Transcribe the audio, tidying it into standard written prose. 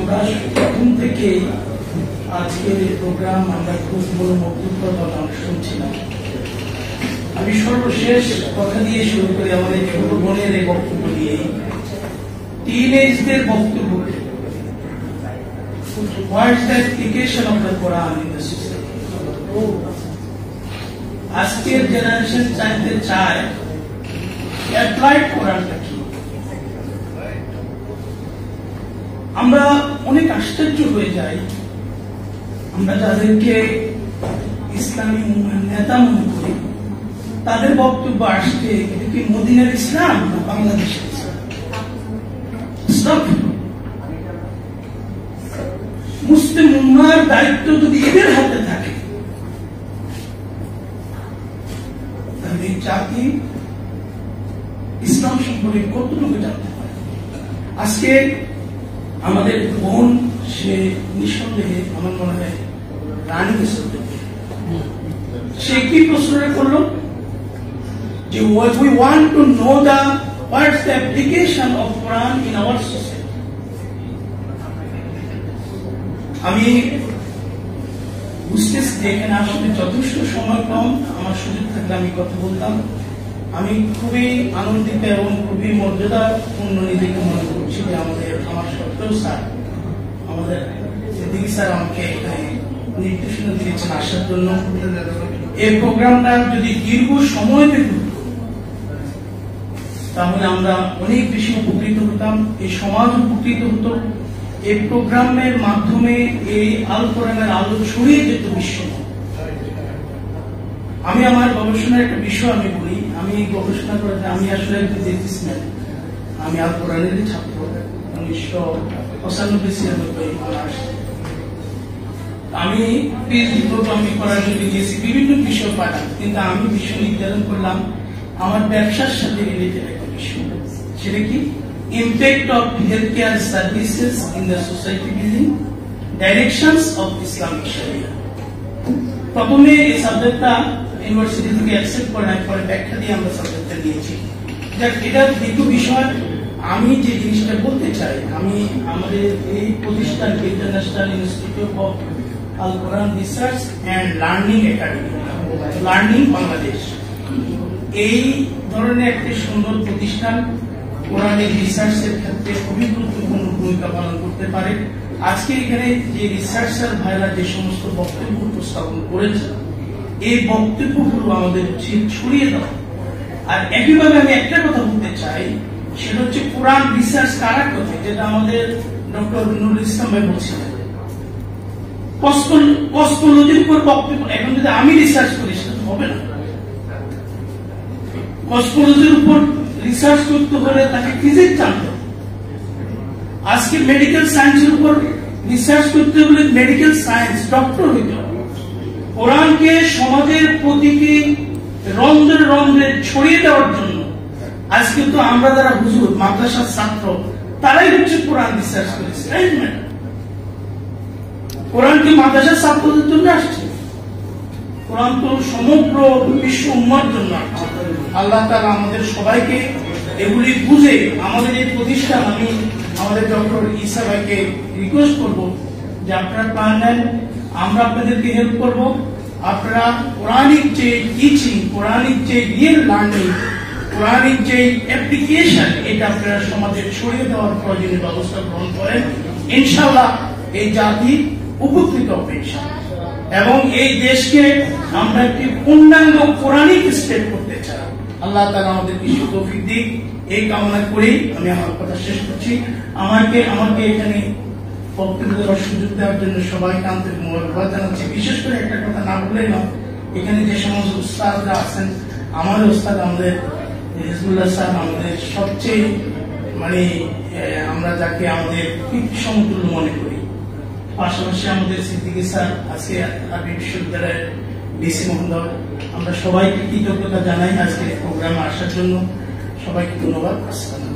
আমরা প্রথম থেকে আজকের এই প্রোগ্রাম আমরা খুব বড় বক্তব্য শুনছিলাম। আমি সর্বশেষ কথা দিয়ে শুরু করি আমাদের ছোট বোনের এই বক্তব্য দিয়ে টিনেজদের বক্তব্য। What is the application of the Quran in the society? আজকের জেনারেশন চাইতে চায় অ্যাপ্লাইড কোরআনটা কি। আমরা অনেক আশ্চর্য হয়ে যাই, আমরা যাদেরকে ইসলামী নেতা মনে করি তাদের বক্তব্য আসছে এটা কি মদিনার ইসলাম না বাংলাদেশের ইসলাম। মুসলিম উম্মাহর দায়িত্ব যদি এদের হাতে থাকে তাহলে জাতি ইসলাম সম্পর্কে কতটুকু জানতে পারে। আজকে আমাদের বোন সে নিঃসন্দেহে আমার মনে হয় রানী সে কি প্রশ্নটা করলো যে we want to know what's the application of Quran in our society. আমি বুঝতেছি যে এখানে আসলে যথেষ্ট সময় কম, আমার সুযোগ থাকলে আমি কথা বলতাম। আমি খুবই আনন্দিত এবং খুবই মর্যাদাপূর্ণ নিজেকে মনে করছি যে আমার সত্ত্বেও স্যার আমাদের সিদ্দিকী স্যার আমাকে নির্দেশনা দিয়েছেন আসার জন্য। এই প্রোগ্রামটা যদি দীর্ঘ সময় পেত তাহলে আমরা অনেক বেশি উপকৃত হতাম, এই সমাজ উপকৃত হতো। এই প্রোগ্রামের মাধ্যমে এই আল কোরআনের আলো ছড়িয়ে যেত বিশ্ব। আমি আমার গবেষণার একটা বিষয় আমি বলি, আমি গবেষণা করতে আমি আসলে একজন বিজনেসম্যান, আমি আল কোরআনের ছাত্র 1995 আমি পিএইচডি প্রোগ্রাম করার জন্য গিয়েছি, বিভিন্ন বিষয় পাঠান, কিন্তু আমি বিষয় নির্ধারণ করলাম আমার ব্যবসার সাথে রিলেটেড একটা বিষয়। সেটা কি? Impact of healthcare services in the society building, directions of Islamic Sharia. প্রথমে এই সাবজেক্টটা ইউনিভার্সিটি থেকে অ্যাকসেপ্ট করে নাই, পরে ব্যাখ্যা দিয়ে আমরা সাবজেক্টটা নিয়েছি। যাক, এটা দ্বিতীয় বিষয়। আমি যে জিনিসটা বলতে চাই, আমি আমাদের এই প্রতিষ্ঠান international institute of Al Quran research and learning academy, learning Bangladesh, এই ধরনের একটি সুন্দর প্রতিষ্ঠান কোরআনের রিসার্চের ক্ষেত্রে খুবই গুরুত্বপূর্ণ ভূমিকা পালন করতে পারে। আজকে এখানে যে রিসার্চার ভাইরা যে সমস্ত বক্তব্য উপস্থাপন করেছে, এই বক্তব্যগুলো আমাদের উচিত ছড়িয়ে দেওয়া। আর একইভাবে আমি একটা কথা বলতে চাই, সেটা হচ্ছে কোরআন রিসার্চ কারা করে, যেটা আমাদের ডক্টর নুরুল ইসলাম ভাই বলছিলেন কসমোলজির উপর বক্তব্য। এখন যদি আমি রিসার্চ করি সেটা হবে না। কসমোলজির উপর রিসার্চ করতে হলে তাকে ফিজিক্স জানতে হবে। আজকে মেডিকেল সায়েন্সের উপর রিসার্চ করতে হলে মেডিকেল সায়েন্স ডক্টর হইতে হবে। কোরআনকে সমাজের প্রতিটি রন্ধ্রে রন্ধ্রে ছড়িয়ে দেওয়ার জন্য আজকে তো আমরা যারা হুজুর মাদ্রাসার ছাত্র তারাই হচ্ছে কোরআন রিসার্চ করেছে। কোরআন কি মাদ্রাসার ছাত্রদের জন্য আসছে? কোরআন তো সমগ্র বিশ্ব উম্মার জন্য আসছে। আল্লাহ তাআলা আমাদের সবাইকে এগুলি বুঝে আমাদের এই প্রতিষ্ঠান, আমি আমাদের ডক্টর ঈসা ভাইকে রিকোয়েস্ট করব যে আপনারা প্ল্যান নেন, আমরা আপনাদেরকে হেল্প করব। আপনারা কোরআনিক যে টিচিং, কোরআনিক যে রিয়েল লার্নিং, কোরআনিক যে অ্যাপ্লিকেশন, এটা আপনারা সমাজে ছড়িয়ে দেওয়ার প্রয়োজনীয় ব্যবস্থা গ্রহণ করেন। ইনশাআল্লাহ এই জাতি উপকৃত হবে এবং এই দেশকে আমরা একটি পূর্ণাঙ্গ কোরআনিক স্টেট করতে চাই। আল্লাহ তাআলা আমাদের কিছু তৌফিক দিক, এই কামনা করে আমি আমার কথা শেষ করছি। আমাকে এখানে বক্তব্য দেওয়ার সুযোগ দেওয়ার জন্য সবাইকে আন্তরিক মোবারকবাদ জানাচ্ছি। বিশেষ করে একটা কথা না বললেই নয়, এখানে যে সমস্ত উস্তাদরা আছেন, আমাদের উস্তাদ আমাদের হিজবুল্লাহ স্যার আমাদের সবচেয়ে আমরা যাকে আমাদের সমতুল্য মনে করি। পাশাপাশি আমাদের সিদ্দিকী স্যার, আজকে আরবি বিশ্ববিদ্যালয়ের ডিসি মহোদয়, আমরা সবাইকে কৃতজ্ঞতা জানাই আজকে প্রোগ্রামে আসার জন্য। সবাইকে ধন্যবাদ। আসসালাম।